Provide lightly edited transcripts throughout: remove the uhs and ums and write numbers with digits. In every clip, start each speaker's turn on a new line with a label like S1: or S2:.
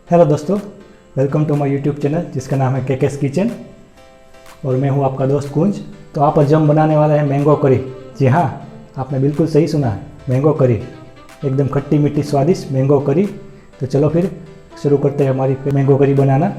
S1: Hello दोस्तों, welcome to my YouTube channel जिसका नाम है केकेस किचन और मैं हूं आपका दोस्त कुंज। तो आप आज हम बनाने वाले हैं मैंगो करी। जी हाँ, आपने बिल्कुल सही सुना है, मैंगो करी, एकदम खट्टी मीठी स्वादिष्ट मैंगो करी। तो चलो फिर शुरू करते हैं हमारी मैंगो करी बनाना।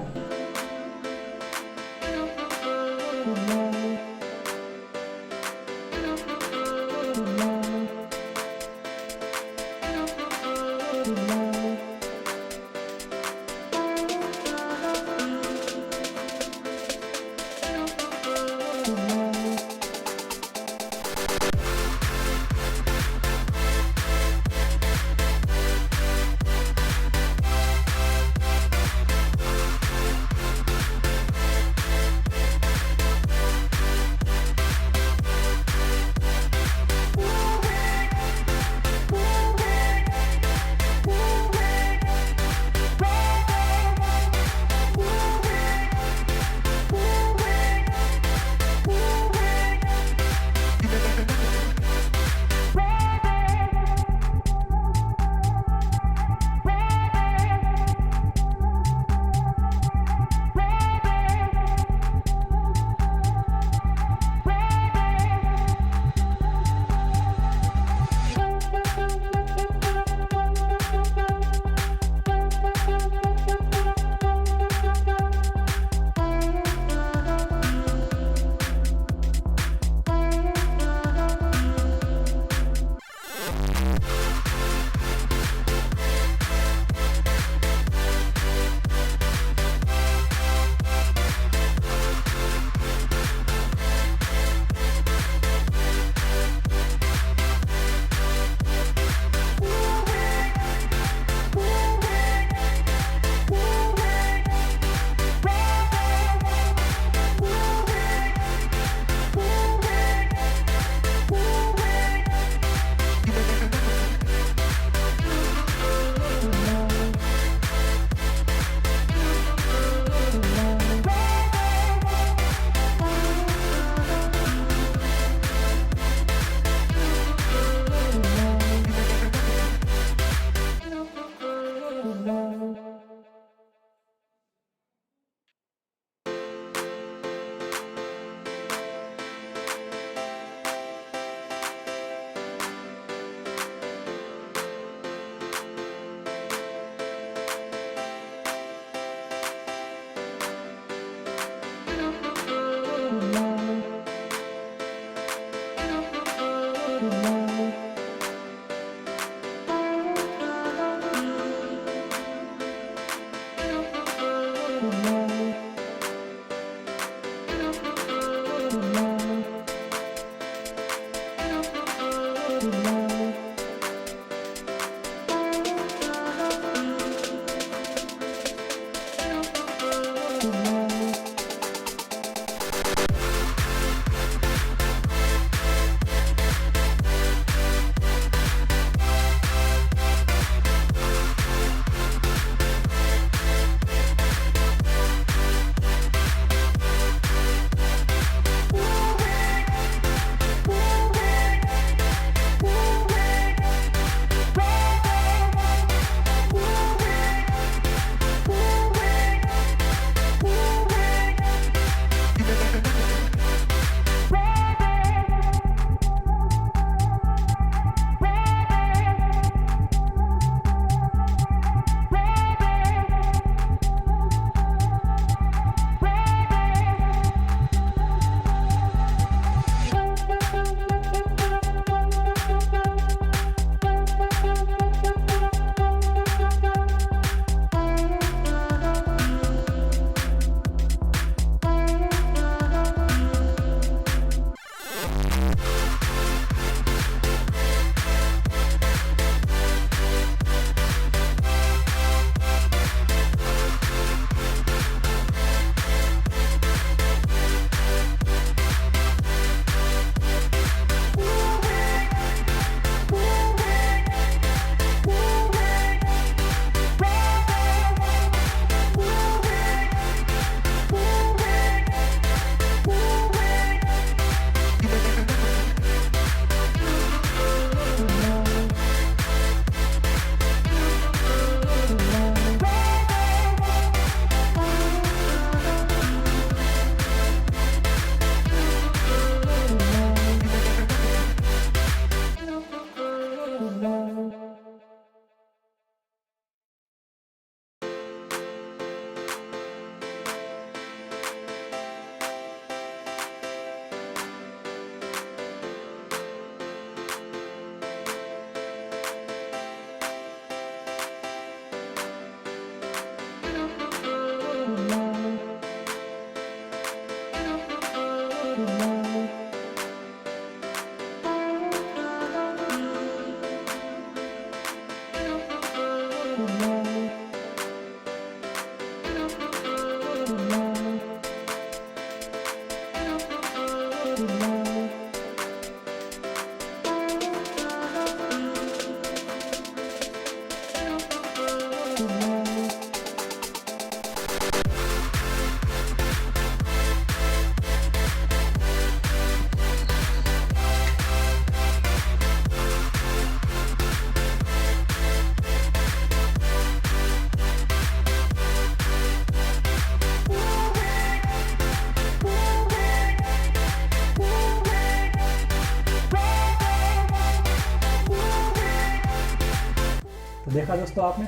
S1: देखा दोस्तों आपने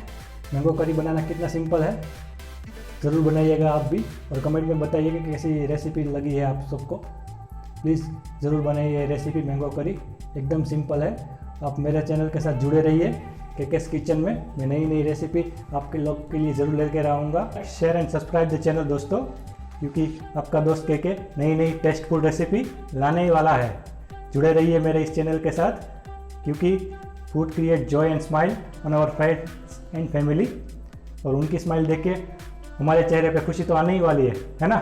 S1: मैंगो करी बनाना कितना सिंपल है। ज़रूर बनाइएगा आप भी और कमेंट में बताइएगा कि कैसी रेसिपी लगी है आप सबको। प्लीज़ ज़रूर बनाइए रेसिपी मैंगो करी, एकदम सिंपल है। आप मेरे चैनल के साथ जुड़े रहिए केकेस किचन में। मैं नई नई रेसिपी आपके लोग के लिए ज़रूर लेकर आऊँगा। Share and subscribe the channel दोस्तों, क्योंकि आपका दोस्त केके नई नई टेस्टफुल रेसिपी लाने ही वाला है। जुड़े रहिए मेरे इस चैनल के साथ, क्योंकि food create joy and smile on our friends and family. और उनकी स्माइल देख के हमारे चेहरे पे खुशी तो आने ही वाली है ना।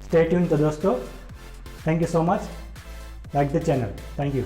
S1: स्टे ट्यून तो दोस्तों, thank you so much, like the channel, thank you.